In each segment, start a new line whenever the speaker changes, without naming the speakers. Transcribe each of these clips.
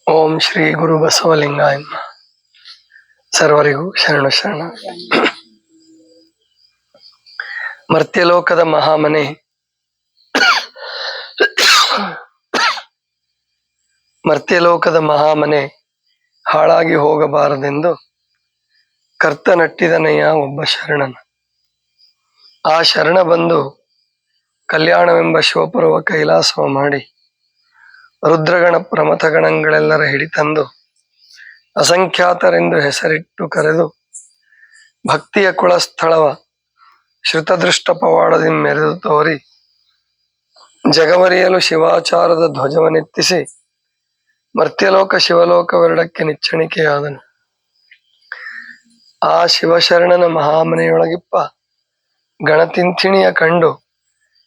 ಓಂ ಶ್ರೀ ಗುರು ಬಸವಲಿಂಗಾಯ ನಮಃ. ಸರ್ವರಿಗೂ ಶರಣು ಶರಣ. ಮರ್ತ್ಯಲೋಕದ ಮಹಾಮನೆ, ಮರ್ತ್ಯಲೋಕದ ಮಹಾಮನೆ ಹಾಳಾಗಿ ಹೋಗಬಾರದೆಂದು ಕರ್ತ ನಟ್ಟಿದನಯ್ಯ ಒಬ್ಬ ಶರಣನ. ಆ ಶರಣ ಬಂದು ಕಲ್ಯಾಣವೆಂಬ ಶಿವಪುರವ ಕೈಲಾಸವ ಮಾಡಿ ರುದ್ರಗಣ ಪ್ರಮಥಗಣಗಳೆಲ್ಲರ ಹಿಡಿತಂದು ಅಸಂಖ್ಯಾತರೆಂದು ಹೆಸರಿಟ್ಟು ಕರೆದು ಭಕ್ತಿಯ ಕುಳಸ್ಥಳವ ಶ್ರುತದೃಷ್ಟ ಪವಾಡದಿಂದ ಮೆರೆದು ತೋರಿ ಜಗಮರಿಯಲು ಶಿವಾಚಾರದ ಧ್ವಜವನ್ನೆತ್ತಿಸಿ ಮರ್ತ್ಯಲೋಕ ಶಿವಲೋಕವೆರಡಕ್ಕೆ ನಿಚ್ಚಣಿಕೆಯಾದನು. ಆ ಶಿವಶರಣನ ಮಹಾಮನೆಯೊಳಗಿಪ್ಪ ಗಣತಿಂಥಿಣಿಯ ಕಂಡು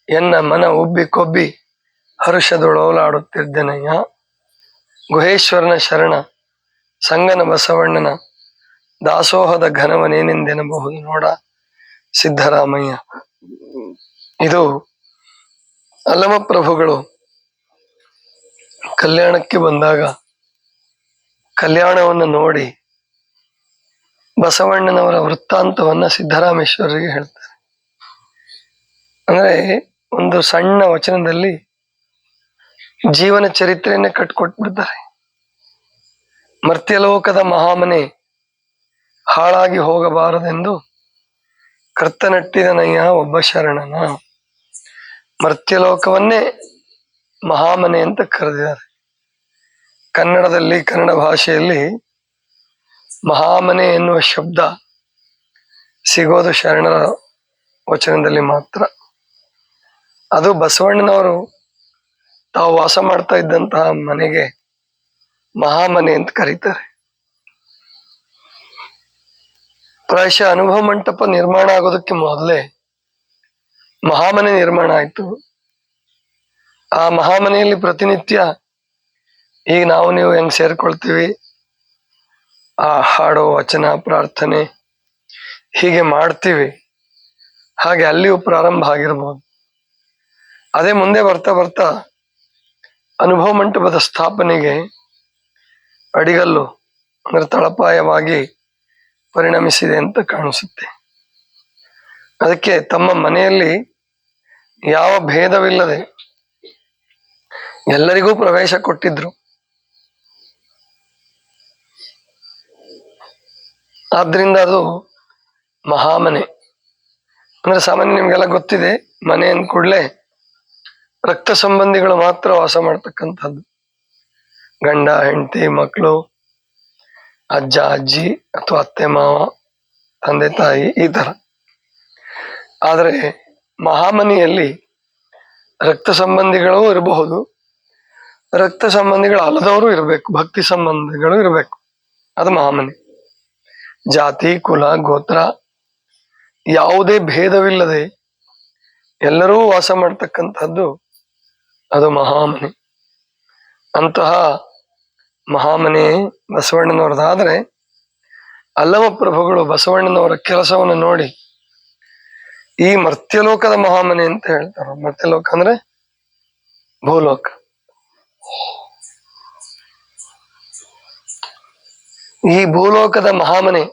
ಎನ್ನ ಮನ ಉಬ್ಬಿ ಕೊಬ್ಬಿ ಹರುಷದೊಳೋಲಾಡುತ್ತಿದ್ದೆನಯ್ಯ. ಗುಹೇಶ್ವರನ ಶರಣ ಸಂಗನ ಬಸವಣ್ಣನ ದಾಸೋಹದ ಘನವನೇನೆಂದೆನಬಹುದು ನೋಡ ಸಿದ್ದರಾಮಯ್ಯ. ಇದು ಅಲ್ಲಮ ಪ್ರಭುಗಳು ಕಲ್ಯಾಣಕ್ಕೆ ಬಂದಾಗ ಕಲ್ಯಾಣವನ್ನು ನೋಡಿ ಬಸವಣ್ಣನವರ ವೃತ್ತಾಂತವನ್ನ ಸಿದ್ದರಾಮೇಶ್ವರರಿಗೆ ಹೇಳ್ತಾರೆ. ಅಂದ್ರೆ ಒಂದು ಸಣ್ಣ ವಚನದಲ್ಲಿ ಜೀವನ ಚರಿತ್ರೆಯನ್ನೇ ಕಟ್ಕೊಟ್ಬಿಡ್ತಾರೆ. ಮರ್ತ್ಯಲೋಕದ ಮಹಾಮನೆ ಹಾಳಾಗಿ ಹೋಗಬಾರದೆಂದು ಕರ್ತನಟ್ಟಿದನಯ್ಯ ಒಬ್ಬ ಶರಣನ. ಮರ್ತ್ಯಲೋಕವನ್ನೇ ಮಹಾಮನೆ ಅಂತ ಕರೆದಿದ್ದಾರೆ. ಕನ್ನಡದಲ್ಲಿ, ಕನ್ನಡ ಭಾಷೆಯಲ್ಲಿ ಮಹಾಮನೆ ಎನ್ನುವ ಶಬ್ದ ಸಿಗೋದು ಶರಣರ ವಚನದಲ್ಲಿ ಮಾತ್ರ. ಅದು ಬಸವಣ್ಣನವರು ತಾವು ವಾಸ ಮಾಡ್ತಾ ಇದ್ದಂತಹ ಮನೆಗೆ ಮಹಾಮನೆ ಅಂತ ಕರೀತಾರೆ. ಪ್ರಾಯಶಃ ಅನುಭವ ಮಂಟಪ ನಿರ್ಮಾಣ ಆಗೋದಕ್ಕೆ ಮೊದಲೇ ಮಹಾಮನೆ ನಿರ್ಮಾಣ ಆಯ್ತು. ಆ ಮಹಾಮನೆಯಲ್ಲಿ ಪ್ರತಿನಿತ್ಯ ಈಗ ನಾವು ನೀವು ಹೆಂಗ್ ಸೇರ್ಕೊಳ್ತೀವಿ, ಆ ಹಾಡೋ ವಚನ ಪ್ರಾರ್ಥನೆ ಹೀಗೆ ಮಾಡ್ತೀವಿ, ಹಾಗೆ ಅಲ್ಲಿಯೂ ಪ್ರಾರಂಭ ಆಗಿರ್ಬೋದು. ಅದೇ ಮುಂದೆ ಬರ್ತಾ ಬರ್ತಾ ಅನುಭವ ಮಂಟಪದ ಸ್ಥಾಪನೆಗೆ ಅಡಿಗಲ್ಲು ಅಂದ್ರೆ ತಳಪಾಯವಾಗಿ ಪರಿಣಮಿಸಿದೆ ಅಂತ ಕಾಣಿಸುತ್ತೆ. ಅದಕ್ಕೆ ತಮ್ಮ ಮನೆಯಲ್ಲಿ ಯಾವ ಭೇದವಿಲ್ಲದೆ ಎಲ್ಲರಿಗೂ ಪ್ರವೇಶ ಕೊಟ್ಟಿದ್ರು. ಆದ್ರಿಂದ ಅದು ಮಹಾಮನೆ. ಅಂದ್ರೆ ಸಾಮಾನ್ಯ ನಿಮ್ಗೆಲ್ಲ ಗೊತ್ತಿದೆ, ಮನೆ ಅಂದ ಕೂಡಲೇ ರಕ್ತ ಸಂಬಂಧಿಗಳು ಮಾತ್ರ ವಾಸ ಮಾಡ್ತಕ್ಕಂಥದ್ದು. ಗಂಡ ಹೆಂಡತಿ ಮಕ್ಕಳು, ಅಜ್ಜ ಅಜ್ಜಿ ಅಥವಾ ಅತ್ತೆ ಮಾವ, ತಂದೆ ತಾಯಿ, ಈ ತರ. ಆದರೆ ಮಹಾಮನೆಯಲ್ಲಿ ರಕ್ತ ಸಂಬಂಧಿಗಳು ಇರಬಹುದು, ರಕ್ತ ಸಂಬಂಧಿಗಳು ಅಲ್ಲದವರು ಇರಬೇಕು, ಭಕ್ತಿ ಸಂಬಂಧಿಗಳು ಇರಬೇಕು. ಅದು ಮಹಾಮನೆ. ಜಾತಿ ಕುಲ ಗೋತ್ರ ಯಾವುದೇ ಭೇದವಿಲ್ಲದೆ ಎಲ್ಲರೂ ವಾಸ ಮಾಡ್ತಕ್ಕಂಥದ್ದು ಅದು ಮಹಾಮನೆ. ಅಂತಹ ಮಹಾಮನೆ ಬಸವಣ್ಣನವರದಾದ್ರೆ ಅಲ್ಲಮ ಪ್ರಭುಗಳು ಬಸವಣ್ಣನವರ ಕೆಲಸವನ್ನು ನೋಡಿ ಈ ಮರ್ತ್ಯಲೋಕದ ಮಹಾಮನೆ ಅಂತ ಹೇಳ್ತಾರೆ. ಮರ್ತ್ಯಲೋಕ ಅಂದ್ರೆ ಭೂಲೋಕ. ಈ ಭೂಲೋಕದ ಮಹಾಮನೆ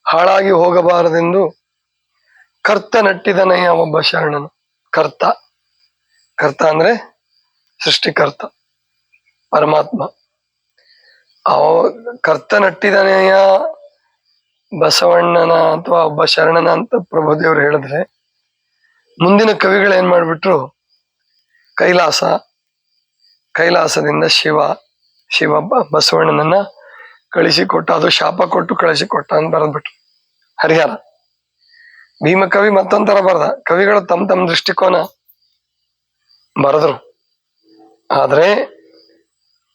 ಹಾಳಾಗಿ ಹೋಗಬಾರದೆಂದು ಕರ್ತ ನಟ್ಟಿದನಯ್ಯ ಒಬ್ಬ ಶರಣನು. ಕರ್ತ, ಕರ್ತ ಅಂದ್ರೆ ಸೃಷ್ಟಿಕರ್ತ ಪರಮಾತ್ಮ. ಕರ್ತ ನಟ್ಟಿದನಯ್ಯ ಬಸವಣ್ಣನ ಅಥವಾ ಒಬ್ಬ ಶರಣನ ಅಂತ ಪ್ರಭುದೇವರು ಹೇಳಿದ್ರೆ, ಮುಂದಿನ ಕವಿಗಳು ಏನ್ ಮಾಡ್ಬಿಟ್ರು, ಕೈಲಾಸ, ಕೈಲಾಸದಿಂದ ಶಿವ ಬಸವಣ್ಣನನ್ನ ಕಳಿಸಿಕೊಟ್ಟ, ಅದು ಶಾಪ ಕೊಟ್ಟು ಕಳಿಸಿಕೊಟ್ಟ ಅಂತ ಬರೆದ್ಬಿಟ್ರು. ಹರಿಹರ ಭೀಮಕವಿ ಮತ್ತೊಂಥರ ಬರೆದ. ಕವಿಗಳು ತಮ್ಮ ತಮ್ಮ ದೃಷ್ಟಿಕೋನ ಬರೆದ್ರು. ಆದ್ರೆ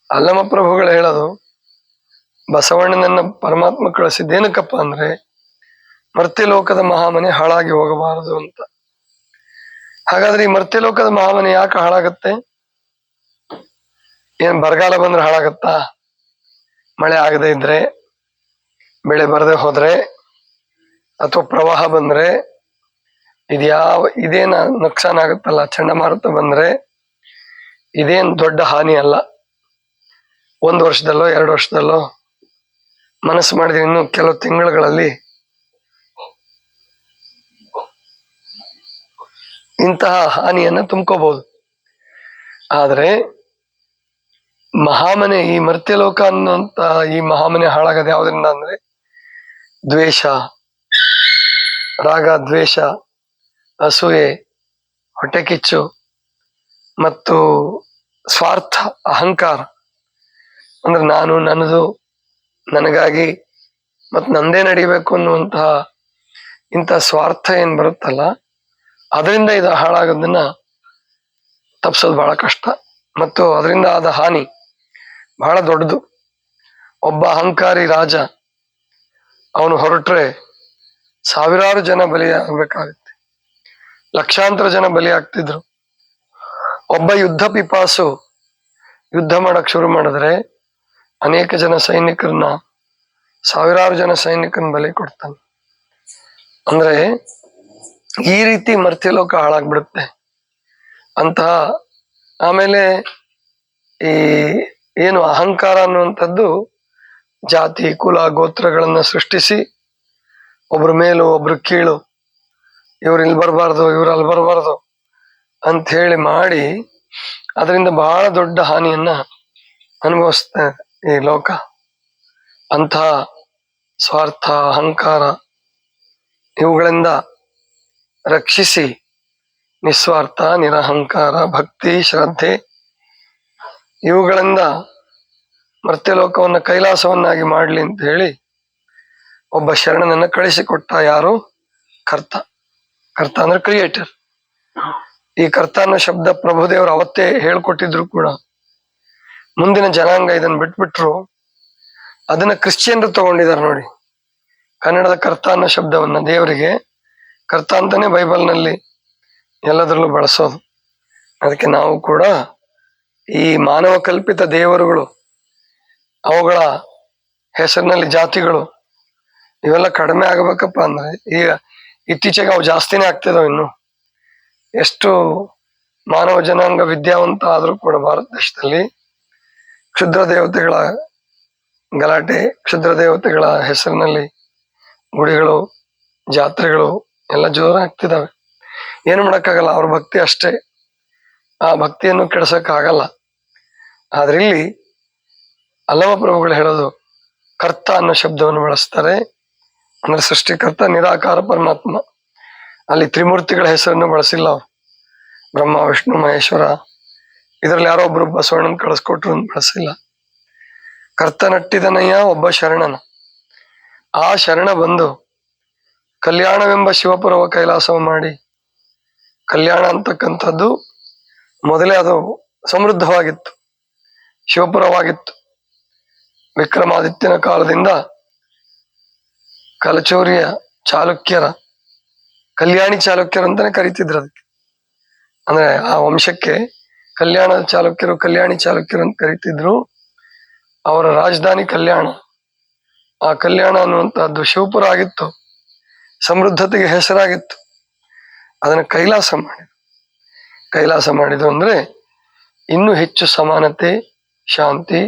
ಅಲ್ಲಮ ಪ್ರಭುಗಳು ಹೇಳೋದು, ಬಸವಣ್ಣನನ್ನ ಪರಮಾತ್ಮ ಕಳಿಸಿದ್ದೇನಕ್ಕಪ್ಪ ಅಂದ್ರೆ ಮರ್ತ್ಯಲೋಕದ ಮಹಾಮನೆ ಹಾಳಾಗಿ ಹೋಗಬಾರದು ಅಂತ. ಹಾಗಾದ್ರೆ ಈ ಮರ್ತ್ಯಲೋಕದ ಮಹಾಮನೆ ಯಾಕೆ ಹಾಳಾಗತ್ತೆ? ಏನ್ ಬರಗಾಲ ಬಂದ್ರೆ ಹಾಳಾಗತ್ತಾ? ಮಳೆ ಆಗದೆ ಇದ್ರೆ, ಬೆಳೆ ಬರದೆ ಹೋದ್ರೆ, ಅಥವಾ ಪ್ರವಾಹ ಬಂದ್ರೆ, ಇದೇನ ನುಕ್ಸಾನ್ ಆಗುತ್ತಲ್ಲ, ಚಂಡಮಾರುತ ಬಂದ್ರೆ ಇದೇನ್ ದೊಡ್ಡ ಹಾನಿ ಅಲ್ಲ. 1 ವರ್ಷದಲ್ಲೋ 2 ವರ್ಷದಲ್ಲೋ ಮನಸ್ಸು ಮಾಡಿದ್ರೆ ಇನ್ನು ಕೆಲವು ತಿಂಗಳುಗಳಲ್ಲಿ ಇಂತಹ ಹಾನಿಯನ್ನ ತುಂಬ್ಕೋಬಹುದು. ಆದ್ರೆ ಮಹಾಮನೆ, ಈ ಮರ್ತ್ಯಲೋಕ ಅನ್ನುವಂತ ಈ ಮಹಾಮನೆ ಹಾಳಾಗದೆ ಯಾವ್ದ್ರಿಂದ ಅಂದ್ರೆ ದ್ವೇಷ, ರಾಗ, ದ್ವೇಷ, ಅಸೂಯೆ, ಹೊಟ್ಟೆಕಿಚ್ಚು ಮತ್ತು ಸ್ವಾರ್ಥ, ಅಹಂಕಾರ. ಅಂದ್ರೆ ನಾನು, ನನ್ನದು, ನನಗಾಗಿ ಮತ್ತು ನಂದೇ ನಡಿಬೇಕು ಅನ್ನುವಂತಹ ಇಂತಹ ಸ್ವಾರ್ಥ ಏನ್ ಬರುತ್ತಲ್ಲ, ಅದರಿಂದ ಇದು ಹಾಳಾಗೋದನ್ನ ತಪ್ಪಿಸೋದು ಬಹಳ ಕಷ್ಟ. ಮತ್ತು ಅದರಿಂದ ಆದ ಹಾನಿ ಬಹಳ ದೊಡ್ಡದು. ಒಬ್ಬ ಅಹಂಕಾರಿ ರಾಜ ಅವನು ಹೊರಟ್ರೆ ಸಾವಿರಾರು ಜನ ಬಲಿ ಆಗ್ಬೇಕಾಗುತ್ತೆ, ಲಕ್ಷಾಂತರ ಜನ ಬಲಿ ಆಗ್ತಿದ್ರು. ಒಬ್ಬ ಯುದ್ಧ ಪಿಪಾಸು ಯುದ್ಧ ಮಾಡಕ್ ಶುರು ಮಾಡಿದ್ರೆ ಅನೇಕ ಜನ ಸೈನಿಕರನ್ನ, ಸಾವಿರಾರು ಜನ ಸೈನಿಕರನ್ನ ಬಲಿ ಕೊಡ್ತಾನೆ. ಅಂದ್ರೆ ಈ ರೀತಿ ಮರ್ತ್ಯಲೋಕ ಹಾಳಾಗ್ಬಿಡುತ್ತೆ ಅಂತಹ. ಆಮೇಲೆ ಈ ಏನು ಅಹಂಕಾರ ಅನ್ನುವಂಥದ್ದು ಜಾತಿ, ಕುಲ, ಗೋತ್ರಗಳನ್ನ ಸೃಷ್ಟಿಸಿ ಒಬ್ರ ಮೇಲು ಒಬ್ರು ಕೀಳು, ಇವ್ರು ಇಲ್ಲಿ ಬರಬಾರ್ದು, ಇವ್ರು ಅಲ್ಲಿ ಬರಬಾರ್ದು ಅಂತ ಹೇಳಿ ಮಾಡಿ ಅದರಿಂದ ಬಹಳ ದೊಡ್ಡ ಹಾನಿಯನ್ನ ಅನುಭವಿಸ್ತಾ ಈ ಲೋಕ. ಅಂತಹ ಸ್ವಾರ್ಥ, ಅಹಂಕಾರ ಇವುಗಳಿಂದ ರಕ್ಷಿಸಿ ನಿಸ್ವಾರ್ಥ, ನಿರಹಂಕಾರ, ಭಕ್ತಿ, ಶ್ರದ್ಧೆ ಇವುಗಳಿಂದ ಮರ್ತ್ಯಲೋಕವನ್ನ ಕೈಲಾಸವನ್ನಾಗಿ ಮಾಡ್ಲಿ ಅಂತ ಹೇಳಿ ಒಬ್ಬ ಶರಣನನ್ನ ಕಳಿಸಿಕೊಟ್ಟ. ಯಾರು? ಕರ್ತ. ಕರ್ತ ಅಂದ್ರೆ ಕ್ರಿಯೇಟರ್. ಈ ಕರ್ತ ಅನ್ನೋ ಶಬ್ದ ಪ್ರಭುದೇವರು ಅವತ್ತೇ ಹೇಳ್ಕೊಟ್ಟಿದ್ರು ಕೂಡ ಮುಂದಿನ ಜನಾಂಗ ಇದನ್ನ ಬಿಟ್ಬಿಟ್ರು. ಅದನ್ನ ಕ್ರಿಶ್ಚಿಯನ್ರು ತಗೊಂಡಿದ್ದಾರೆ ನೋಡಿ. ಕನ್ನಡದ ಕರ್ತ ಅನ್ನೋ ಶಬ್ದವನ್ನ ದೇವರಿಗೆ ಕರ್ತ ಅಂತಾನೆ ಬೈಬಲ್ನಲ್ಲಿ ಎಲ್ಲದರಲ್ಲೂ ಬಳಸೋದು. ಅದಕ್ಕೆ ನಾವು ಕೂಡ ಈ ಮಾನವ ಕಲ್ಪಿತ ದೇವರುಗಳು, ಅವುಗಳ ಹೆಸರಿನಲ್ಲಿ ಜಾತಿಗಳು ಇವೆಲ್ಲ ಕಡಿಮೆ ಆಗಬೇಕಪ್ಪ ಅಂದ್ರೆ ಈಗ ಇತ್ತೀಚೆಗೆ ಅವು ಜಾಸ್ತಿನೇ ಆಗ್ತಿದಾವೆ. ಇನ್ನು ಎಷ್ಟು ಮಾನವ ಜನಾಂಗ ವಿದ್ಯಾವಂತ ಆದ್ರೂ ಕೂಡ ಭಾರತ ದೇಶದಲ್ಲಿ ಕ್ಷುದ್ರ ದೇವತೆಗಳ ಗಲಾಟೆ, ಕ್ಷುದ್ರ ದೇವತೆಗಳ ಹೆಸರಿನಲ್ಲಿ ಗುಡಿಗಳು, ಜಾತ್ರೆಗಳು ಎಲ್ಲ ಜೋರಾಗ್ತಿದಾವೆ. ಏನು ಮಾಡಕ್ಕಾಗಲ್ಲ, ಅವ್ರ ಭಕ್ತಿ ಅಷ್ಟೇ, ಆ ಭಕ್ತಿಯನ್ನು ಕೆಡ್ಸಕ್ ಆಗಲ್ಲ. ಆದ್ರೆ ಇಲ್ಲಿ ಅಲ್ಲಮ ಪ್ರಭುಗಳು ಹೇಳೋದು ಕರ್ತ ಅನ್ನೋ ಶಬ್ದವನ್ನು ಬಳಸ್ತಾರೆ. ಅಂದ್ರೆ ಸೃಷ್ಟಿಕರ್ತ, ನಿರಾಕಾರ ಪರಮಾತ್ಮ. ಅಲ್ಲಿ ತ್ರಿಮೂರ್ತಿಗಳ ಹೆಸರನ್ನು ಬಳಸಿಲ್ಲ ಅವ್ರು. ಬ್ರಹ್ಮ, ವಿಷ್ಣು, ಮಹೇಶ್ವರ ಇದರಲ್ಲಿ ಯಾರೋ ಒಬ್ರು ಬಸವಣ್ಣನ ಕಳಿಸ್ಕೊಟ್ರು ಅಂತ ಬಳಸಿಲ್ಲ. ಕರ್ತನಟ್ಟಿದನಯ್ಯ ಒಬ್ಬ ಶರಣನ. ಆ ಶರಣ ಬಂದು ಕಲ್ಯಾಣವೆಂಬ ಶಿವಪುರವ ಕೈಲಾಸವ ಮಾಡಿ, ಕಲ್ಯಾಣ ಅಂತಕ್ಕಂಥದ್ದು ಮೊದಲೇ ಅದು ಸಮೃದ್ಧವಾಗಿತ್ತು, ಶಿವಪುರವಾಗಿತ್ತು. ವಿಕ್ರಮಾದಿತ್ಯನ ಕಾಲದಿಂದ ಕಲಚೂರಿಯ ಚಾಲುಕ್ಯರ, ಕಲ್ಯಾಣಿ ಚಾಲುಕ್ಯರು ಅಂತಾನೆ ಕರಿತಿದ್ರು ಅದಕ್ಕೆ. ಅಂದ್ರೆ ಆ ವಂಶಕ್ಕೆ ಕಲ್ಯಾಣದ ಚಾಲುಕ್ಯರು, ಕಲ್ಯಾಣಿ ಚಾಲುಕ್ಯರು ಅಂತ ಕರಿತಿದ್ರು. ಅವರ ರಾಜಧಾನಿ ಕಲ್ಯಾಣ. ಆ ಕಲ್ಯಾಣ ಅನ್ನುವಂತಹದ್ದು ಶಿವಪುರ ಆಗಿತ್ತು, ಸಮೃದ್ಧತೆಗೆ ಹೆಸರಾಗಿತ್ತು. ಅದನ್ನ ಕೈಲಾಸ ಮಾಡಿದ್ರು. ಕೈಲಾಸ ಮಾಡಿದ್ರು ಅಂದ್ರೆ ಇನ್ನೂ ಹೆಚ್ಚು ಸಮಾನತೆ, ಶಾಂತಿ,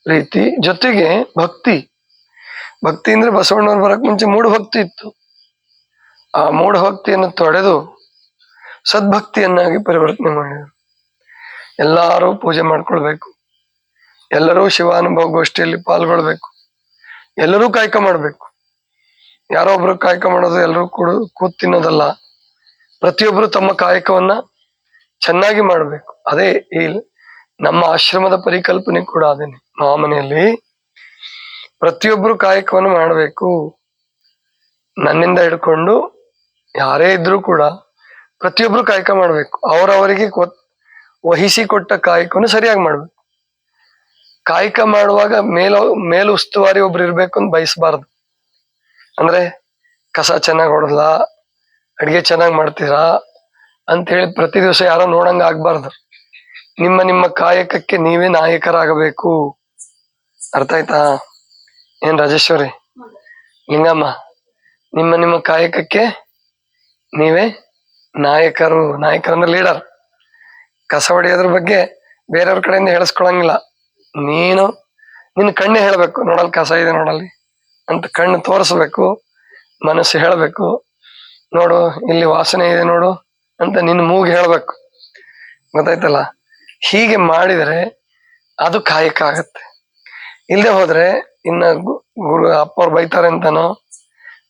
ಪ್ರೀತಿ, ಜೊತೆಗೆ ಭಕ್ತಿ. ಭಕ್ತಿ ಅಂದ್ರೆ ಬಸವಣ್ಣವ್ರು ಬರಕ್ ಮುಂಚೆ ಮೂಢಭಕ್ತಿ ಇತ್ತು. ಆ ಮೂಢಭಕ್ತಿಯನ್ನು ತೊಡೆದು ಸದ್ಭಕ್ತಿಯನ್ನಾಗಿ ಪರಿವರ್ತನೆ ಮಾಡಿದರು. ಎಲ್ಲರೂ ಪೂಜೆ ಮಾಡ್ಕೊಳ್ಬೇಕು, ಎಲ್ಲರೂ ಶಿವಾನುಭವ ಗೋಷ್ಠಿಯಲ್ಲಿ ಪಾಲ್ಗೊಳ್ಬೇಕು, ಎಲ್ಲರೂ ಕಾಯಕ ಮಾಡ್ಬೇಕು. ಯಾರೋ ಒಬ್ರು ಕಾಯಕ ಮಾಡೋದು, ಎಲ್ಲರೂ ಕೂತ್ ತಿನ್ನೋದಲ್ಲ. ಪ್ರತಿಯೊಬ್ರು ತಮ್ಮ ಕಾಯಕವನ್ನ ಚೆನ್ನಾಗಿ ಮಾಡ್ಬೇಕು. ಅದೇ ಈ ನಮ್ಮ ಆಶ್ರಮದ ಪರಿಕಲ್ಪನೆ ಕೂಡ ಅದೇನೆ. ಮಹಾಮನೆಯಲ್ಲಿ ಪ್ರತಿಯೊಬ್ರು ಕಾಯಕವನ್ನು ಮಾಡಬೇಕು. ನನ್ನಿಂದ ಹಿಡ್ಕೊಂಡು ಯಾರೇ ಇದ್ರೂ ಕೂಡ ಪ್ರತಿಯೊಬ್ರು ಕಾಯಕ ಮಾಡ್ಬೇಕು. ಅವರವರಿಗೆ ವಹಿಸಿ ಕೊಟ್ಟ ಕಾಯಕವನ್ನು ಸರಿಯಾಗಿ ಮಾಡ್ಬೇಕು. ಕಾಯಕ ಮಾಡುವಾಗ ಮೇಲು ಉಸ್ತುವಾರಿ ಒಬ್ರು ಇರ್ಬೇಕು ಅಂತ ಬಯಸಬಾರ್ದು. ಅಂದ್ರೆ ಕಸ ಚೆನ್ನಾಗಿ ಹೊಡೆದ್ಲಾ, ಅಡಿಗೆ ಚೆನ್ನಾಗಿ ಮಾಡ್ತೀರಾ ಅಂತ ಹೇಳಿ ಪ್ರತಿ ದಿವಸ ಯಾರೋ ನೋಡಂಗ ಆಗ್ಬಾರ್ದು. ನಿಮ್ಮ ನಿಮ್ಮ ಕಾಯಕಕ್ಕೆ ನೀವೇ ನಾಯಕರಾಗಬೇಕು. ಅರ್ಥ ಆಯ್ತಾ? ಏನ್ ರಾಜೇಶ್ವರಿ, ಲಿಂಗಮ್ಮ, ನಿಮ್ಮ ನಿಮ್ಮ ಕಾಯಕಕ್ಕೆ ನೀವೇ ನಾಯಕರು. ನಾಯಕರಂದ್ರೆ ಲೀಡರ್. ಕಸ ಹೊಡೆಯೋದ್ರ ಬಗ್ಗೆ ಬೇರೆಯವ್ರ ಕಡೆಯಿಂದ ಹೇಳಿಸ್ಕೊಳಂಗಿಲ್ಲ. ನೀನು ನಿನ್ನ ಕಣ್ಣೆ ಹೇಳ್ಬೇಕು, ನೋಡಲ್ ಕಸ ಇದೆ ನೋಡಲ್ಲಿ ಅಂತ ಕಣ್ಣು ತೋರಿಸ್ಬೇಕು, ಮನಸ್ಸು ಹೇಳ್ಬೇಕು, ನೋಡು ಇಲ್ಲಿ ವಾಸನೆ ಇದೆ ನೋಡು ಅಂತ ನಿನ್ನ ಮೂಗು ಹೇಳ್ಬೇಕು. ಗೊತ್ತಾಯ್ತಲ್ಲ? ಹೀಗೆ ಮಾಡಿದರೆ ಅದು ಕಾಯಕ ಆಗತ್ತೆ. ಇಲ್ಲದೆ ಹೋದ್ರೆ ಇನ್ನ ಗುರು ಅಪ್ಪವ್ರು ಬೈತಾರೆ ಅಂತಾನೋ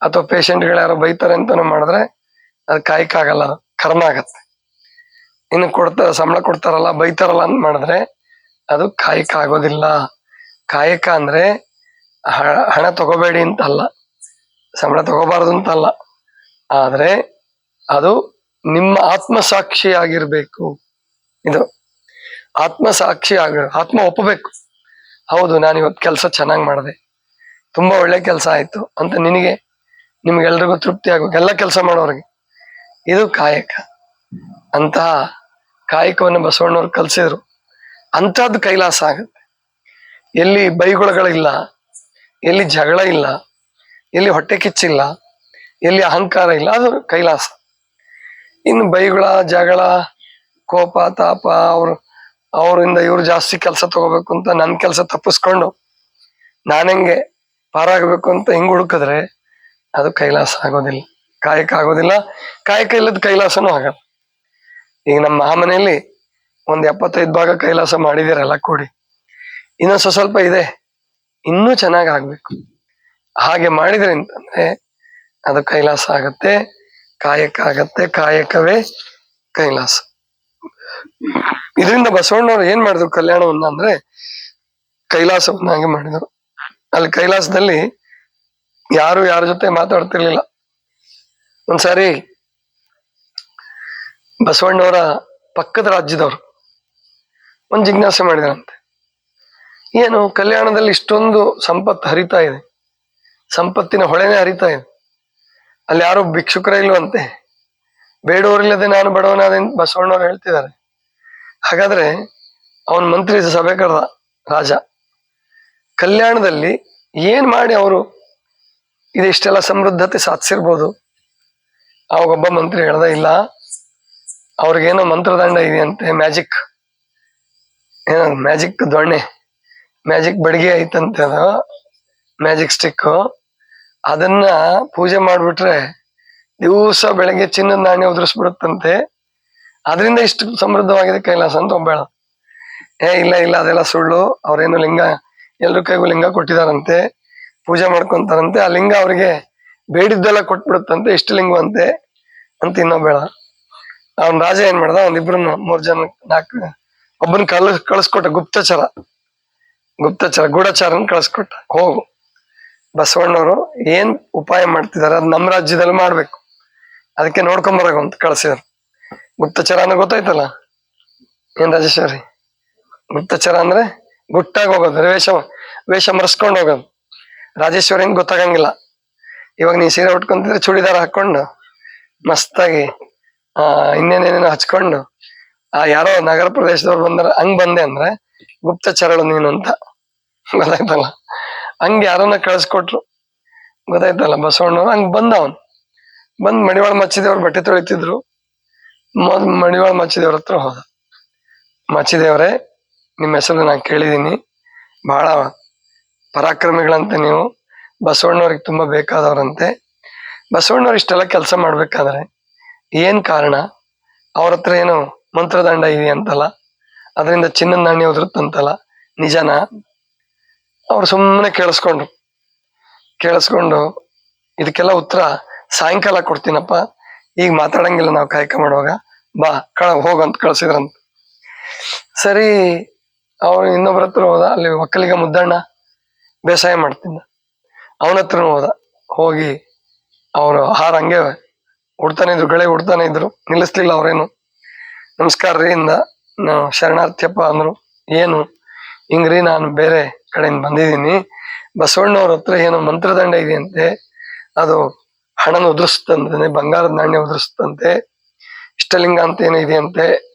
ಅಥವಾ ಪೇಷಂಟ್ಗಳು ಯಾರೋ ಬೈತಾರೆ ಅಂತಾನೋ ಮಾಡಿದ್ರೆ ಅದು ಕಾಯಕ ಆಗಲ್ಲ, ಅದು ಕರ್ಮ ಆಗತ್ತೆ. ಇನ್ನು ಸಂಬಳ ಕೊಡ್ತಾರಲ್ಲ ಬೈತಾರಲ್ಲ ಅಂತ ಮಾಡಿದ್ರೆ ಅದು ಕಾಯಕ ಆಗೋದಿಲ್ಲ. ಕಾಯಕ ಅಂದ್ರೆ ಹಣ ತಗೋಬೇಡಿ ಅಂತ ಅಲ್ಲ, ಸಂಬಳ ತಗೋಬಾರ್ದು ಅಂತ ಅಲ್ಲ, ಆದ್ರೆ ಅದು ನಿಮ್ಮ ಆತ್ಮಸಾಕ್ಷಿ ಆಗಿರ್ಬೇಕು. ಇದು ಆತ್ಮಸಾಕ್ಷಿ ಆತ್ಮ ಒಪ್ಪಬೇಕು. ಹೌದು, ನಾನು ಇವತ್ತು ಕೆಲಸ ಚೆನ್ನಾಗಿ ಮಾಡಿದೆ, ತುಂಬಾ ಒಳ್ಳೆ ಕೆಲಸ ಆಯ್ತು ಅಂತ ನಿಮ್ಗೆಲ್ರಿಗೂ ತೃಪ್ತಿ ಆಗ್ಬೇಕು, ಎಲ್ಲ ಕೆಲಸ ಮಾಡೋರಿಗೆ. ಇದು ಕಾಯಕ. ಅಂತಹ ಕಾಯಕವನ್ನು ಬಸವಣ್ಣವ್ರು ಕಲಿಸಿದ್ರು. ಅಂತಹದ್ದು ಕೈಲಾಸ ಆಗತ್ತೆ. ಎಲ್ಲಿ ಬೈಗುಳಗಳಿಲ್ಲ, ಎಲ್ಲಿ ಜಗಳ ಇಲ್ಲ, ಎಲ್ಲಿ ಹೊಟ್ಟೆ ಕಿಚ್ಚಿಲ್ಲ, ಎಲ್ಲಿ ಅಹಂಕಾರ ಇಲ್ಲ, ಅದು ಕೈಲಾಸ. ಇನ್ನು ಬೈಗುಳ, ಜಗಳ, ಕೋಪ, ತಾಪ, ಅವರಿಂದ ಇವ್ರು ಜಾಸ್ತಿ ಕೆಲಸ ತಗೋಬೇಕು ಅಂತ ನನ್ನ ಕೆಲಸ ತಪ್ಪಿಸ್ಕೊಂಡು ನಾನೆಂಗೆ ಪಾರಾಗಬೇಕು ಅಂತ ಹಿಂಗ್ ಹುಡುಕಿದ್ರೆ ಅದು ಕೈಲಾಸ ಆಗೋದಿಲ್ಲ, ಕಾಯಕ ಆಗೋದಿಲ್ಲ. ಕಾಯಕ ಇಲ್ಲದ ಕೈಲಾಸನೂ ಆಗಲ್ಲ. ಈಗ ನಮ್ಮ ಮಹಾಮನೆಯಲ್ಲಿ 75 ಭಾಗ ಕೈಲಾಸ ಮಾಡಿದಿರಲ್ಲ ಕೂಡಿ, ಇನ್ನೂ ಸ್ವಲ್ಪ ಇದೆ, ಇನ್ನೂ ಚೆನ್ನಾಗಿ ಆಗ್ಬೇಕು. ಹಾಗೆ ಮಾಡಿದ್ರೆ ಅಂತಂದ್ರೆ ಅದು ಕೈಲಾಸ ಆಗತ್ತೆ, ಕಾಯಕ ಆಗತ್ತೆ. ಕಾಯಕವೇ ಕೈಲಾಸ. ಇದರಿಂದ ಬಸವಣ್ಣವ್ರು ಏನ್ ಮಾಡಿದ್ರು ಕಲ್ಯಾಣವನ್ನ ಅಂದ್ರೆ ಕೈಲಾಸವನ್ನಾಗಿ ಮಾಡಿದ್ರು. ಅಲ್ಲಿ ಕೈಲಾಸದಲ್ಲಿ ಯಾರು ಯಾರ ಜೊತೆ ಮಾತಾಡ್ತಿರ್ಲಿಲ್ಲ. ಒಂದ್ಸಾರಿ ಬಸವಣ್ಣವರ ಪಕ್ಕದ ರಾಜ್ಯದವರು ಒಂದ್ ಜಿಜ್ಞಾಸೆ ಮಾಡಿದ್ರಂತೆ, ಏನು ಕಲ್ಯಾಣದಲ್ಲಿ ಇಷ್ಟೊಂದು ಸಂಪತ್ತು ಹರಿತಾ ಇದೆ, ಸಂಪತ್ತಿನ ಹೊಳೆನೆ ಹರಿತಾ ಇದೆ, ಅಲ್ಲಿ ಯಾರು ಭಿಕ್ಷುಕರ ಇಲ್ವಂತೆ, ಬೇಡವರಿಲ್ಲದೆ ನಾನು ಬಡವನಾದೆ ಅಂತ ಬಸವಣ್ಣವ್ರು ಹೇಳ್ತಿದ್ದಾರೆ. ಹಾಗಾದ್ರೆ ಅವನ್ ಮಂತ್ರಿ ಸಭೆ ಕರೆದ ರಾಜ, ಕಲ್ಯಾಣದಲ್ಲಿ ಏನ್ ಮಾಡಿ ಅವರು ಇದಿಷ್ಟೆಲ್ಲ ಸಮೃದ್ಧತೆ ಸಾಧಿಸಿರ್ಬೋದು? ಅವಾಗೊಬ್ಬ ಮಂತ್ರಿ ಹೇಳ್ದ, ಇಲ್ಲ ಅವ್ರಿಗೇನೋ ಮಂತ್ರದಂಡ ಇದೆಯಂತೆ, ಮ್ಯಾಜಿಕ್ ದೊಣ್ಣೆ, ಮ್ಯಾಜಿಕ್ ಬಡಿಗೆ ಐತಂತೆ, ಅದು ಮ್ಯಾಜಿಕ್ ಸ್ಟಿಕ್, ಅದನ್ನ ಪೂಜೆ ಮಾಡ್ಬಿಟ್ರೆ ದಿವಸ ಬೆಳಗ್ಗೆ ಚಿನ್ನದ ನಾಣ್ಯ ಉದುರಿಸ್ಬಿಡುತ್ತಂತೆ, ಅದರಿಂದ ಇಷ್ಟು ಸಮೃದ್ಧವಾಗಿದೆ ಕೈಲಾಸ ಅಂತ ಒಬ್ಬ ಹೇಳ. ಇಲ್ಲ ಇಲ್ಲ ಅದೆಲ್ಲ ಸುಳ್ಳು, ಅವ್ರೇನು ಲಿಂಗ ಎಲ್ರ ಕೈಗೂ ಲಿಂಗ ಕೊಟ್ಟಿದಾರಂತೆ, ಪೂಜೆ ಮಾಡ್ಕೊಂತಾರಂತೆ, ಆ ಲಿಂಗ ಅವ್ರಿಗೆ ಬೇಡಿದ್ದೆಲ್ಲ ಕೊಟ್ಬಿಡುತ್ತಂತೆ, ಇಷ್ಟು ಲಿಂಗವಂತೆ ಅಂತ ಇನ್ನೊಬ್ಬ ಹೇಳ. ಅವನ್ ರಾಜ ಏನ್ ಮಾಡ್ದ, ಒಂದಿಬ್ರನ್ನ 3 ಜನ 4 ಒಬ್ಬನ್ ಕಳಿಸ್ಕೊಟ್ಟ, ಗುಪ್ತಚರ ಗೂಢಚಾರನ್ ಕಳಿಸ್ಕೊಟ್ಟ, ಹೋಗು ಬಸವಣ್ಣವರು ಏನ್ ಉಪಾಯ ಮಾಡ್ತಿದಾರೆ ಅದ್ ನಮ್ಮ ರಾಜ್ಯದಲ್ಲಿ ಮಾಡ್ಬೇಕು, ಅದಕ್ಕೆ ನೋಡ್ಕೊಂಬರಾಗ ಅಂತ ಕಳ್ಸಿದ್ರು. ಗುಪ್ತಚರ ಅಂದ್ರೆ ಗೊತ್ತಾಯ್ತಲ್ಲ ಏನ್ ರಾಜೇಶ್ವರಿ? ಗುಪ್ತಚರ ಅಂದ್ರೆ ಗುಟ್ಟಾಗಿ ಹೋಗೋದು, ವೇಷ ಮರೆಸ್ಕೊಂಡು ಹೋಗೋದು. ರಾಜೇಶ್ವರಿ ಏನ್ ಗೊತ್ತಾಗಂಗಿಲ್ಲ. ಇವಾಗ ನೀ ಸೀರೆ ಉಟ್ಕೊಂತಿದ್ರೆ ಚೂಡಿದಾರ ಹಾಕೊಂಡು ಮಸ್ತಾಗಿ ಇನ್ನೇನೇನೇನೋ ಹಚ್ಕೊಂಡು ಯಾರೋ ನಗರ ಪ್ರದೇಶದವ್ರು ಹಂಗ್ ಬಂದೆ ಅಂದ್ರೆ ಗುಪ್ತಚರಳು ನೀನು ಅಂತ ಗೊತ್ತಾಯ್ತಲ್ಲ. ಹಂಗೆ ಯಾರನ್ನ ಕಳಿಸ್ಕೊಟ್ರು, ಗೊತ್ತಾಯ್ತಲ್ಲ. ಬಸವಣ್ಣವ್ರು ಹಂಗ್ ಬಂದ್ ಮಡಿವಾಳ ಮಚ್ಚಿದೇವ್ರು ಬಟ್ಟೆ ತೊಳಿತಿದ್ರು. ಮಡಿವಾಳ ಮಚ್ಚಿದೇವ್ರ ಹತ್ರ ಹೋದ. ಮಚ್ಚಿದೇವ್ರೆ, ನಿಮ್ಮ ಹೆಸರು ನಾನು ಕೇಳಿದೀನಿ, ಬಹಳ ಪರಾಕ್ರಮಿಗಳಂತೆ ನೀವು, ಬಸವಣ್ಣವ್ರಿಗೆ ತುಂಬಾ ಬೇಕಾದವ್ರಂತೆ. ಬಸವಣ್ಣವ್ರು ಇಷ್ಟೆಲ್ಲ ಕೆಲಸ ಮಾಡ್ಬೇಕಾದ್ರೆ ಏನ್ ಕಾರಣ? ಅವ್ರ ಹತ್ರ ಏನೋ ಮಂತ್ರದಂಡ ಇದೆಯಂತಲ್ಲ, ಅದರಿಂದ ಚಿನ್ನದ ನಾಣ್ಯ ಉದುರುತ್ತಂತಲ್ಲ, ನಿಜನಾ? ಅವ್ರು ಸುಮ್ಮನೆ ಕೇಳಿಸ್ಕೊಂಡು ಇದಕ್ಕೆಲ್ಲ ಉತ್ತರ ಸಾಯಂಕಾಲ ಕೊಡ್ತೀನಪ್ಪ, ಈಗ ಮಾತಾಡಂಗಿಲ್ಲ ನಾವು ಕಾಯಕ ಮಾಡುವಾಗ, ಬಾ ಹೋಗಂತ ಕಳ್ಸಿದ್ರಂತ. ಸರಿ, ಅವ್ರು ಇನ್ನೊಬ್ರ ಹತ್ರ ಹೋದ, ಅಲ್ಲಿ ಒಕ್ಕಲಿಗ ಮುದ್ದಣ್ಣ ಬೇಸಾಯ ಮಾಡ್ತಿದ್ದ, ಅವನ ಹತ್ರ ಹೋದ. ಹೋಗಿ ಅವರು ಆಹಾರ ಹಂಗೆ ಗಳೆ ಉಡ್ತಾನೆ ಇದ್ರು, ನಿಲ್ಲಿಸ್ಲಿಲ್ಲ ಅವ್ರೇನು. ನಮಸ್ಕಾರ ರೀ ಇಂದ, ಶರಣಾರ್ಥಿಯಪ್ಪ ಅಂದ್ರು. ಏನು? ಹಿಂಗ್ರಿ, ನಾನು ಬೇರೆ ಕಡೆಯಿಂದ ಬಂದಿದ್ದೀನಿ, ಬಸವಣ್ಣವ್ರ ಹತ್ರ ಏನೋ ಮಂತ್ರದಂಡ ಇದೆಯಂತೆ, ಅದು ಹಣನ ಉದುರಿಸ್ತಂತೆ, ಬಂಗಾರದ ನಾಣ್ಯ ಉದುರಿಸ್ತಂತೆ, ಇಷ್ಟಲಿಂಗ ಅಂತ ಏನೋ ಇದೆಯಂತೆ,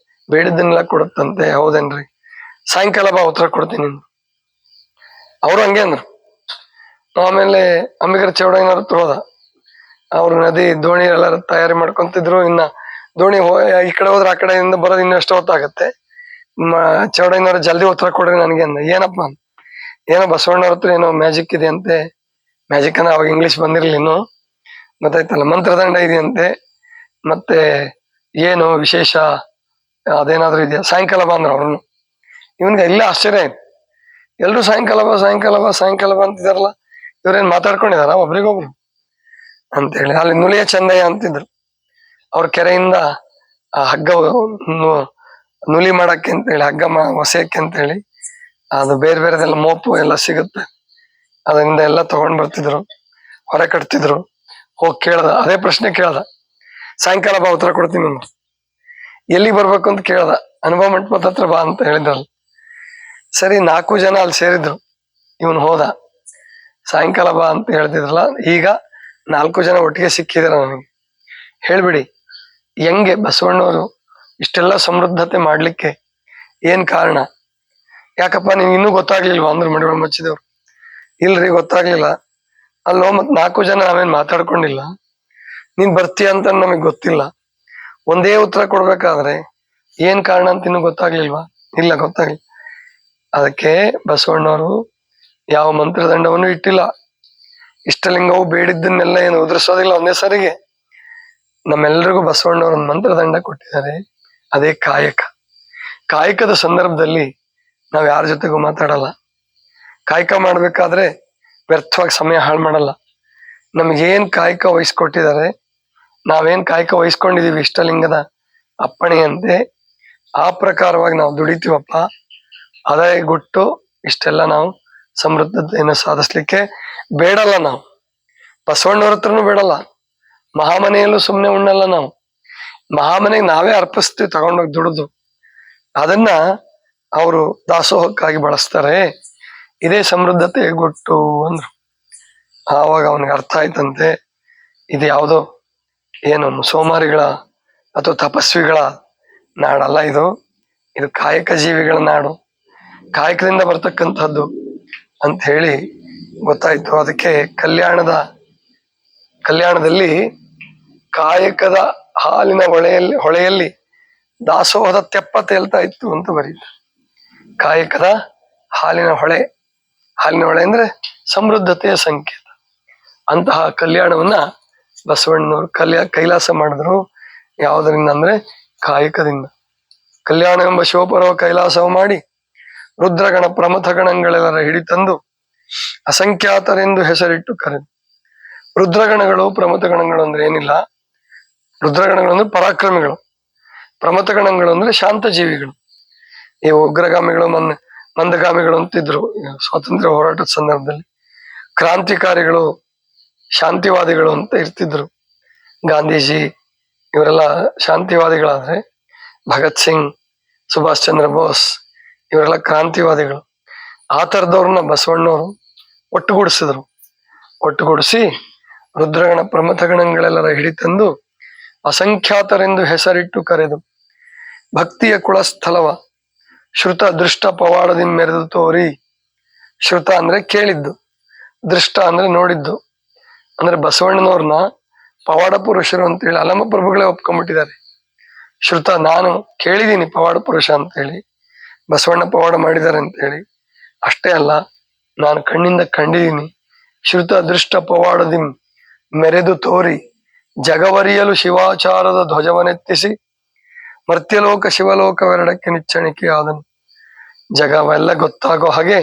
ಬೇಡಿದ್ದನ್ನೆಲ್ಲ ಕೊಡುತ್ತಂತೆ. ಹೌದೇನ್ರಿ? ಸಾಯಂಕಾಲ ಬಾ, ಉತ್ತರ ಕೊಡ್ತೀನಿ. ಅವ್ರು ಹಂಗೆ ಅಂದ್ರು. ಆಮೇಲೆ ಅಂಬಿಗರ ಚೌಡಯ್ಯನವ್ರ ಹತ್ರ ಹೋದ. ಅವ್ರು ನದಿ ದೋಣಿ ಎಲ್ಲ ತಯಾರಿ ಮಾಡ್ಕೊಂತಿದ್ರು. ಇನ್ನ ದೋಣಿ ಈ ಕಡೆ ಹೋದ್ರೆ ಆ ಕಡೆಯಿಂದ ಬರೋದು ಇನ್ನೆಷ್ಟು ಹೊತ್ತಾಗತ್ತೆ. ಚೌಡಯ್ಯನವ್ರ ಜಲ್ದಿ ಉತ್ತರ ಕೊಡ್ರಿ ನನಗೆ ಅಂದ. ಏನಪ್ಪ? ಏನೋ ಬಸವಣ್ಣವ್ರ ಹತ್ರ ಏನೋ ಮ್ಯಾಜಿಕ್ ಇದೆ ಅಂತೆ. ಮ್ಯಾಜಿಕ್ ಅನ್ನ ಅವಾಗ ಇಂಗ್ಲಿಷ್ ಬಂದಿರ್ಲಿ ಇನ್ನು, ಗೊತ್ತಾಯ್ತಲ್ಲ, ಮಂತ್ರದಂಡ ಇದೆಯಂತೆ. ಮತ್ತೆ ಏನು ವಿಶೇಷ ಅದೇನಾದ್ರೂ ಇದೆಯಾ, ಸಾಯಂಕಾಲ ಬಾ ಅಂದ್ರ ಅವ್ರನ್ನು. ಇವನ್ಗೆ ಇಲ್ಲ ಆಶ್ಚರ್ಯ ಆಯ್ತು, ಎಲ್ರು ಸಾಯಂಕಾಲ ಬಾ ಸಾಯಂಕಾಲ ಬಾ ಸಾಯಂಕಾಲ ಬಾ ಅಂತಿದಾರಲ್ಲ, ಇವ್ರೇನ್ ಮಾತಾಡ್ಕೊಂಡಿದಾರ ಒಬ್ರಿಗೊಬ್ರು ಅಂತೇಳಿ. ಅಲ್ಲಿ ನುಲಿಯ ಚಂದಯ್ಯ ಅಂತಿದ್ರು, ಅವ್ರ ಕೆರೆಯಿಂದ ಆ ಹಗ್ಗ ನುಲಿ ಮಾಡಕ್ಕೆ ಅಂತೇಳಿ, ಹಗ್ಗ ಹೊಸೆಯಕ್ಕೆ ಅಂತೇಳಿ, ಅದು ಬೇರೆ ಬೇರೆದೆಲ್ಲ ಮೋಪು ಎಲ್ಲ ಸಿಗುತ್ತೆ, ಅದರಿಂದ ಎಲ್ಲ ತಗೊಂಡ್ ಬರ್ತಿದ್ರು, ಹೊರ ಕಟ್ತಿದ್ರು. ಹೋಗಿ ಕೇಳ್ದ, ಅದೇ ಪ್ರಶ್ನೆ ಕೇಳ್ದ, ಸಾಯಂಕಾಲ ಬಾ ಉತ್ತರ ಕೊಡ್ತೀನಿ ನಾನು. ಎಲ್ಲಿ ಬರ್ಬೇಕು ಅಂತ ಕೇಳ್ದ, ಅನುಭವ ಮಂಟಪದ ಹತ್ರ ಬಾ ಅಂತ ಹೇಳಿದ್ರಲ್ಲ. ಸರಿ, 4 ಜನ ಅಲ್ಲಿ ಸೇರಿದ್ರು, ಇವನು ಹೋದ. ಸಾಯಂಕಾಲ ಬಾ ಅಂತ ಹೇಳ್ತಿದ್ರಲ್ಲ, ಈಗ 4 ಜನ ಒಟ್ಟಿಗೆ ಸಿಕ್ಕಿದಾರ ನನಗೆ. ಹೇಳ್ಬಿಡಿ, ಹೆಂಗೆ ಬಸವಣ್ಣವರು ಇಷ್ಟೆಲ್ಲ ಸಮೃದ್ಧತೆ ಮಾಡ್ಲಿಕ್ಕೆ ಏನ್ ಕಾರಣ? ಯಾಕಪ್ಪ ನೀನ್ ಇನ್ನೂ ಗೊತ್ತಾಗ್ಲಿಲ್ವಾ ಅಂದ್ರು ಮಡಿವಾಳ ಮುಚ್ಚಿದವ್ರು. ಇಲ್ರಿ ಗೊತ್ತಾಗ್ಲಿಲ್ಲ. ಅಲ್ಲೋ, ಮತ್ 4 ಜನ ನಾವೇನ್ ಮಾತಾಡ್ಕೊಂಡಿಲ್ಲ, ನೀನ್ ಬರ್ತೀಯ ಅಂತ ನಮಗ್ ಗೊತ್ತಿಲ್ಲ. ಒಂದೇ ಉತ್ತರ ಕೊಡ್ಬೇಕಾದ್ರೆ ಏನ್ ಕಾರಣ ಅಂತ ಇನ್ನೂ ಗೊತ್ತಾಗ್ಲಿಲ್ವಾ? ಇಲ್ಲ, ಗೊತ್ತಾಗ್ಲಿಲ್ಲ. ಅದಕ್ಕೆ ಬಸವಣ್ಣವರು ಯಾವ ಮಂತ್ರದಂಡವನ್ನು ಇಟ್ಟಿಲ್ಲ. ಇಷ್ಟಲಿಂಗವು ಬೇಡಿದ್ದನ್ನೆಲ್ಲ ಏನು ಉದುರಿಸೋದಿಲ್ಲ ಒಂದೇ ಸರಿಗೆ. ನಮ್ಮೆಲ್ಲರಿಗೂ ಬಸವಣ್ಣವ್ರ ಒಂದು ಮಂತ್ರದಂಡ ಕೊಟ್ಟಿದ್ದಾರೆ, ಅದೇ ಕಾಯಕ. ಕಾಯಕದ ಸಂದರ್ಭದಲ್ಲಿ ನಾವ್ ಯಾರ ಜೊತೆಗೂ ಮಾತಾಡಲ್ಲ. ಕಾಯಕ ಮಾಡ್ಬೇಕಾದ್ರೆ ವ್ಯರ್ಥವಾಗಿ ಸಮಯ ಹಾಳು ಮಾಡಲ್ಲ. ನಮ್ಗೇನ್ ಕಾಯಕ ವಹಿಸ್ಕೊಟ್ಟಿದ್ದಾರೆ, ನಾವೇನ್ ಕಾಯಕ ವಹಿಸ್ಕೊಂಡಿದೀವಿ ಇಷ್ಟಲಿಂಗದ ಅಪ್ಪಣೆಯಂತೆ, ಆ ಪ್ರಕಾರವಾಗಿ ನಾವು ದುಡಿತೀವಪ್ಪ. ಅದೇ ಗುಟ್ಟು ಇಷ್ಟೆಲ್ಲ ನಾವು ಸಮೃದ್ಧತೆಯನ್ನು ಸಾಧಿಸ್ಲಿಕ್ಕೆ ಬೇಡಲ್ಲ. ನಾವು ಬಸವಣ್ಣವ್ರ ಹತ್ರನು ಬೇಡಲ್ಲ, ಮಹಾಮನೆಯಲ್ಲೂ ಸುಮ್ಮನೆ ಉಣ್ಣಲ್ಲ. ನಾವು ಮಹಾಮನೆಗೆ ನಾವೇ ಅರ್ಪಿಸ್ತೀವಿ ತಗೊಂಡೋಗಿ ದುಡಿದು, ಅದನ್ನ ಅವರು ದಾಸೋಹಕ್ಕಾಗಿ ಬಳಸ್ತಾರೆ. ಇದೇ ಸಮೃದ್ಧತೆ ಗುಟ್ಟು ಅಂದ್ರು. ಆವಾಗ ಅವನಿಗೆ ಅರ್ಥ ಆಯ್ತಂತೆ, ಇದು ಯಾವುದೋ ಏನು ಸೋಮಾರಿಗಳ ಅಥವಾ ತಪಸ್ವಿಗಳ ನಾಡಲ್ಲ, ಇದು ಕಾಯಕ ಜೀವಿಗಳ ನಾಡು, ಕಾಯಕದಿಂದ ಬರ್ತಕ್ಕಂಥದ್ದು ಅಂತ ಹೇಳಿ ಗೊತ್ತಾಯ್ತು. ಅದಕ್ಕೆ ಕಲ್ಯಾಣದಲ್ಲಿ ಕಾಯಕದ ಹಾಲಿನ ಹೊಳೆಯಲ್ಲಿ ದಾಸೋಹದ ತೆಪ್ಪ ತೇಲ್ತಾ ಇತ್ತು ಅಂತ ಬರೀತಾರೆ. ಕಾಯಕದ ಹಾಲಿನ ಹೊಳೆ ಅಂದ್ರೆ ಸಮೃದ್ಧತೆಯ ಸಂಕೇತ. ಅಂತಹ ಕಲ್ಯಾಣವನ್ನ ಬಸವಣ್ಣನವರು ಕೈಲಾಸ ಮಾಡಿದ್ರು. ಯಾವುದರಿಂದ ಅಂದ್ರೆ ಕಾಯಕದಿಂದ. ಕಲ್ಯಾಣ ಎಂಬ ಶಿವಪರ್ವ ಕೈಲಾಸವು ಮಾಡಿ ರುದ್ರಗಣ ಪ್ರಮಥಗಣಗಳೆಲ್ಲರ ಹಿಡಿತಂದು ಅಸಂಖ್ಯಾತರೆಂದು ಹೆಸರಿಟ್ಟು ಕರೆದು. ರುದ್ರಗಣಗಳು ಪ್ರಮಥಗಣಗಳು ಅಂದ್ರೆ ಏನಿಲ್ಲ, ರುದ್ರಗಣಗಳು ಅಂದ್ರೆ ಪರಾಕ್ರಮಿಗಳು, ಪ್ರಮಥಗಣಗಳು ಅಂದ್ರೆ ಶಾಂತ ಜೀವಿಗಳು. ಈ ಉಗ್ರಗಾಮಿಗಳು ಮಂದಗಾಮಿಗಳು ಅಂತಿದ್ರು ಸ್ವಾತಂತ್ರ್ಯ ಹೋರಾಟದ ಸಂದರ್ಭದಲ್ಲಿ. ಕ್ರಾಂತಿಕಾರಿಗಳು ಶಾಂತಿವಾದಿಗಳು ಅಂತ ಇರ್ತಿದ್ರು. ಗಾಂಧೀಜಿ ಇವರೆಲ್ಲ ಶಾಂತಿವಾದಿಗಳಾದ್ರೆ, ಭಗತ್ ಸಿಂಗ್, ಸುಭಾಷ್ ಚಂದ್ರ ಬೋಸ್ ಇವರೆಲ್ಲ ಕ್ರಾಂತಿವಾದಿಗಳು. ಆ ತರದವ್ರನ್ನ ಬಸವಣ್ಣವರು ಒಟ್ಟುಗೂಡಿಸಿ ರುದ್ರಗಣ ಪ್ರಮಥಗಣಗಳೆಲ್ಲರ ಹಿಡಿತಂದು ಅಸಂಖ್ಯಾತರೆಂದು ಹೆಸರಿಟ್ಟು ಕರೆದು ಭಕ್ತಿಯ ಕುಳಸ್ಥಲವ ಶ್ರುತ ದೃಷ್ಟ ಪವಾಡದಿ ಮೆರೆದು ತೋರಿ. ಶ್ರುತ ಅಂದ್ರೆ ಕೇಳಿದ್ದು, ದೃಷ್ಟ ಅಂದ್ರೆ ನೋಡಿದ್ದು. ಅಂದ್ರೆ ಬಸವಣ್ಣನವ್ರನ್ನ ಪವಾಡ ಪುರುಷರು ಅಂತೇಳಿ ಅಲಮ ಪ್ರಭುಗಳೇ ಒಪ್ಕೊಂಡ್ಬಿಟ್ಟಿದ್ದಾರೆ. ಶ್ರುತ, ನಾನು ಕೇಳಿದೀನಿ ಪವಾಡ ಪುರುಷ ಅಂತೇಳಿ, ಬಸವಣ್ಣ ಪವಾಡ ಮಾಡಿದ್ದಾರೆ ಅಂತೇಳಿ. ಅಷ್ಟೇ ಅಲ್ಲ, ನಾನು ಕಣ್ಣಿಂದ ಕಂಡಿದ್ದೀನಿ. ಶ್ರುತ ದೃಷ್ಟ ಪವಾಡದಿ ಮೆರೆದು ತೋರಿ ಜಗವರಿಯಲು ಶಿವಾಚಾರದ ಧ್ವಜವನ್ನೆತ್ತಿಸಿ ಮರ್ತ್ಯಲೋಕ ಶಿವಲೋಕವೆರಡಕ್ಕೆ ನಿಚ್ಚಣಿಕೆಯಾದನು. ಜಗವೆಲ್ಲ ಗೊತ್ತಾಗೋ ಹಾಗೆ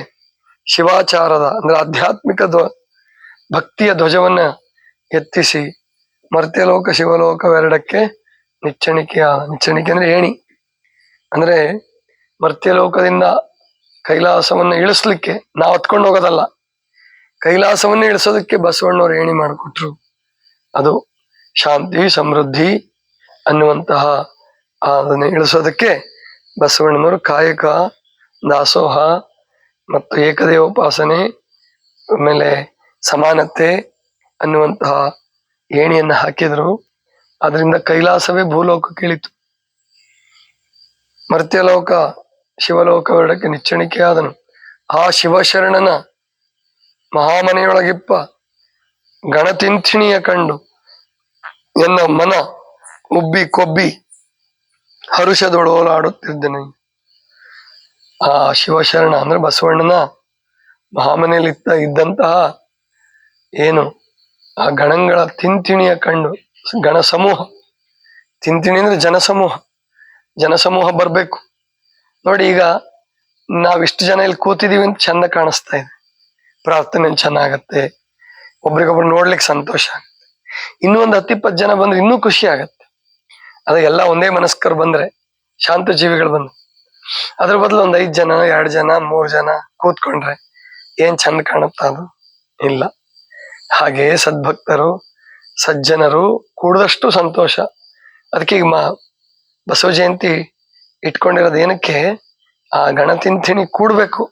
ಶಿವಾಚಾರದ ಅಂದ್ರೆ ಆಧ್ಯಾತ್ಮಿಕ ಭಕ್ತಿಯ ಧ್ವಜವನ್ನ ಎತ್ತಿಸಿ ಮರ್ತ್ಯಲೋಕ ಶಿವಲೋಕವೆರಡಕ್ಕೆ ನಿಚ್ಚಣಿಕೆ ಅಂದ್ರೆ ಏಣಿ. ಅಂದ್ರೆ ಮರ್ತ್ಯಲೋಕದಿಂದ ಕೈಲಾಸವನ್ನ ಇಳಿಸ್ಲಿಕ್ಕೆ ನಾವು ಹತ್ಕೊಂಡು ಹೋಗೋದಲ್ಲ, ಕೈಲಾಸವನ್ನ ಇಳಿಸೋದಕ್ಕೆ ಬಸವಣ್ಣವ್ರು ಏಣಿ ಮಾಡಿಕೊಟ್ರು. ಅದು ಶಾಂತಿ ಸಮೃದ್ಧಿ ಅನ್ನುವಂತಹ ಅದನ್ನ ಇಳಿಸೋದಕ್ಕೆ ಬಸವಣ್ಣನವರು ಕಾಯಕ, ದಾಸೋಹ ಮತ್ತು ಏಕದೇವೋಪಾಸನೆ, ಆಮೇಲೆ ಸಮಾನತೆ ಅನ್ನುವಂತಹ ಏಣಿಯನ್ನ ಹಾಕಿದ್ರು. ಅದರಿಂದ ಕೈಲಾಸವೇ ಭೂಲೋಕಕ್ಕೆ ಇಳಿತು. ಮರ್ತ್ಯಲೋಕ ಶಿವಲೋಕವೆರಡಕ್ಕೆ ನಿಚ್ಚಣಿಕೆಯಾದನು. ಆ ಶಿವಶರಣನ ಮಹಾಮನೆಯೊಳಗಿಪ್ಪ ಗಣತಿಂಥಿಣಿಯ ಕಂಡು ಎನ್ನ ಮನ ಉಬ್ಬಿ ಕೊಬ್ಬಿ ಹರುಷದೊಳೋಲಾಡುತ್ತಿದ್ದನು. ಆ ಶಿವಶರಣ ಅಂದ್ರೆ ಬಸವಣ್ಣನ ಮಹಾಮನೆಯಲ್ಲಿ ಇದ್ದಂತಹ ಏನು ಆ ಗಣಗಳ ತಿಂತಿಣಿಯ ಕಂಡು, ಗಣ ಸಮೂಹ, ತಿಂತಿಣಿ ಅಂದ್ರೆ ಜನಸಮೂಹ ಬರ್ಬೇಕು ನೋಡಿ. ಈಗ ನಾವಿಷ್ಟು ಜನ ಇಲ್ಲಿ ಕೂತಿದೀವಿ ಅಂತ ಚಂದ ಕಾಣಿಸ್ತಾ ಇದೆ, ಪ್ರಾರ್ಥನೆ ಚೆನ್ನಾಗತ್ತೆ, ಒಬ್ರಿಗೊಬ್ರು ನೋಡ್ಲಿಕ್ಕೆ ಸಂತೋಷ ಆಗುತ್ತೆ. ಇನ್ನೂ ಒಂದು 10-20 ಜನ ಬಂದ್ರೆ ಇನ್ನೂ ಖುಷಿ ಆಗತ್ತೆ. ಅದ ಎಲ್ಲ ಒಂದೇ ಮನಸ್ಕರು ಬಂದ್ರೆ, ಶಾಂತ ಜೀವಿಗಳು ಬಂದ್ರೆ. ಅದ್ರ ಬದಲು ಒಂದ್ 5 ಜನ, 2 ಜನ, 3 ಜನ ಕೂತ್ಕೊಂಡ್ರೆ ಏನ್ ಚಂದ ಕಾಣುತ್ತ ಅದು ಇಲ್ಲ. ಹಾಗೆ ಸದ್ಭಕ್ತರು ಸಜ್ಜನರು ಕೂಡದಷ್ಟು ಸಂತೋಷ. ಅದಕ್ಕೆ ಈಗ ಬಸವ ಜಯಂತಿ ಇಟ್ಕೊಂಡಿರೋದು ಏನಕ್ಕೆ? ಆ ಗಣತಿಂಥಿಣಿ ಕೂಡ್ಬೇಕು,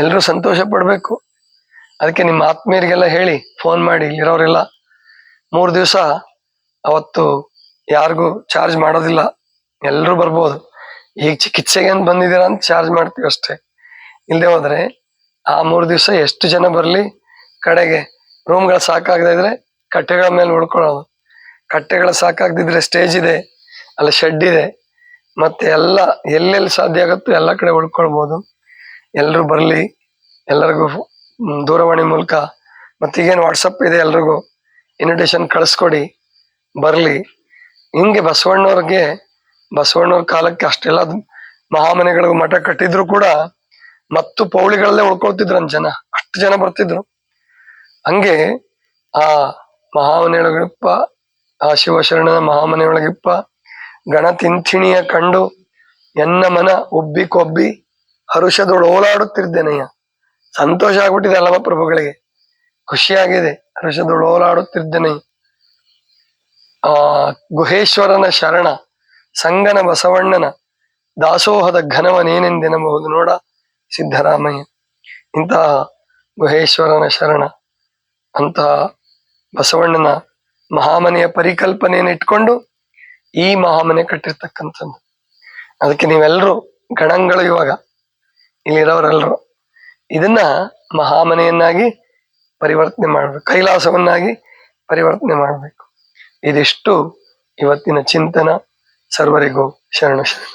ಎಲ್ರೂ ಸಂತೋಷ ಪಡ್ಬೇಕು. ಅದಕ್ಕೆ ನಿಮ್ಮ ಆತ್ಮೀಯರಿಗೆಲ್ಲ ಹೇಳಿ, ಫೋನ್ ಮಾಡಿ, ಇಲ್ಲಿರೋರೆಲ್ಲ 3 ದಿವಸ ಅವತ್ತು ಯಾರಿಗೂ ಚಾರ್ಜ್ ಮಾಡೋದಿಲ್ಲ, ಎಲ್ರೂ ಬರ್ಬೋದು. ಈಗ ಚಿಕಿತ್ಸೆಗೆ ಅಂತ ಬಂದಿದ್ದೀರಾ ಅಂತ ಚಾರ್ಜ್ ಮಾಡ್ತೀವಿ ಅಷ್ಟೇ. ಇಲ್ಲದೆ ಹೋದ್ರೆ ಆ 3 ದಿವಸ ಎಷ್ಟು ಜನ ಬರ್ಲಿ, ಕಡೆಗೆ ರೂಮ್ಗಳು ಸಾಕಾಗದೇ ಇದ್ರೆ ಕಟ್ಟೆಗಳ ಮೇಲೆ ಉಳ್ಕೊಳ್ಳೋದು, ಕಟ್ಟೆಗಳ ಸಾಕಾಗದಿದ್ರೆ ಸ್ಟೇಜ್ ಇದೆ, ಅಲ್ಲಿ ಶೆಡ್ ಇದೆ, ಮತ್ತೆ ಎಲ್ಲ ಎಲ್ಲೆಲ್ಲಿ ಸಾಧ್ಯ ಆಗುತ್ತೋ ಎಲ್ಲ ಕಡೆ ಉಳ್ಕೊಳ್ಬೋದು. ಎಲ್ರು ಬರ್ಲಿ, ಎಲ್ಲರಿಗೂ ದೂರವಾಣಿ ಮೂಲಕ ಮತ್ತೆ ಈಗೇನು ವಾಟ್ಸಪ್ ಇದೆ, ಎಲ್ರಿಗೂ ಇನ್ವಿಟೇಷನ್ ಕಳಿಸ್ಕೊಡಿ, ಬರ್ಲಿ. ಹಿಂಗೆ ಬಸವಣ್ಣವ್ರ ಕಾಲಕ್ಕೆ ಅಷ್ಟೆಲ್ಲ ಮಹಾಮನೆಗಳಿಗೂ ಮಠ ಕಟ್ಟಿದ್ರು ಕೂಡ ಮತ್ತು ಪೌಳಿಗಳಲ್ಲೇ ಉಳ್ಕೊಳ್ತಿದ್ರು ಜನ, ಅಷ್ಟು ಜನ ಬರ್ತಿದ್ರು. ಹಂಗೆ ಆ ಮಹಾಮನೆಯೊಳಗಿಪ್ಪ, ಆ ಶಿವಶರಣನ ಮಹಾಮನೆಯೊಳಗಿಪ್ಪ ಗಣತಿಂಥಿಣಿಯ ಕಂಡು ಎನ್ನ ಮನ ಉಬ್ಬಿ ಕೊಬ್ಬಿ ಹರುಷದೊಳು ಓಲಾಡುತ್ತಿದ್ದೇನೆಯ. ಸಂತೋಷ ಆಗ್ಬಿಟ್ಟಿದೆ ಅಲ್ಲವ ಪ್ರಭುಗಳಿಗೆ, ಖುಷಿಯಾಗಿದೆ, ಹರುಷದೊಳು ಓಲಾಡುತ್ತಿದ್ದೇನೆ. ಆ ಗುಹೇಶ್ವರನ ಶರಣ ಸಂಗನ ಬಸವಣ್ಣನ ದಾಸೋಹದ ಘನವನೇನೆಂದೆನಬಹುದು ನೋಡ ಸಿದ್ದರಾಮಯ್ಯ. ಇಂತಹ ಗುಹೇಶ್ವರನ ಶರಣ ಅಂತಹ ಬಸವಣ್ಣನ ಮಹಾಮನೆಯ ಪರಿಕಲ್ಪನೆಯನ್ನು ಇಟ್ಕೊಂಡು ಈ ಮಹಾಮನೆ ಕಟ್ಟಿರ್ತಕ್ಕಂಥದ್ದು. ಅದಕ್ಕೆ ನೀವೆಲ್ಲರೂ ಗಣಗಳು ಇವಾಗ ಇಲ್ಲಿರೋರೆಲ್ಲರೂ ಇದನ್ನ ಮಹಾಮನೆಯನ್ನಾಗಿ ಪರಿವರ್ತನೆ ಮಾಡ್ಬೇಕು, ಕೈಲಾಸವನ್ನಾಗಿ ಪರಿವರ್ತನೆ ಮಾಡ್ಬೇಕು. ಇದಿಷ್ಟು ಇವತ್ತಿನ ಚಿಂತನ. ಸರ್ವರಿಗೂ ಶರಣ ಶರಣ.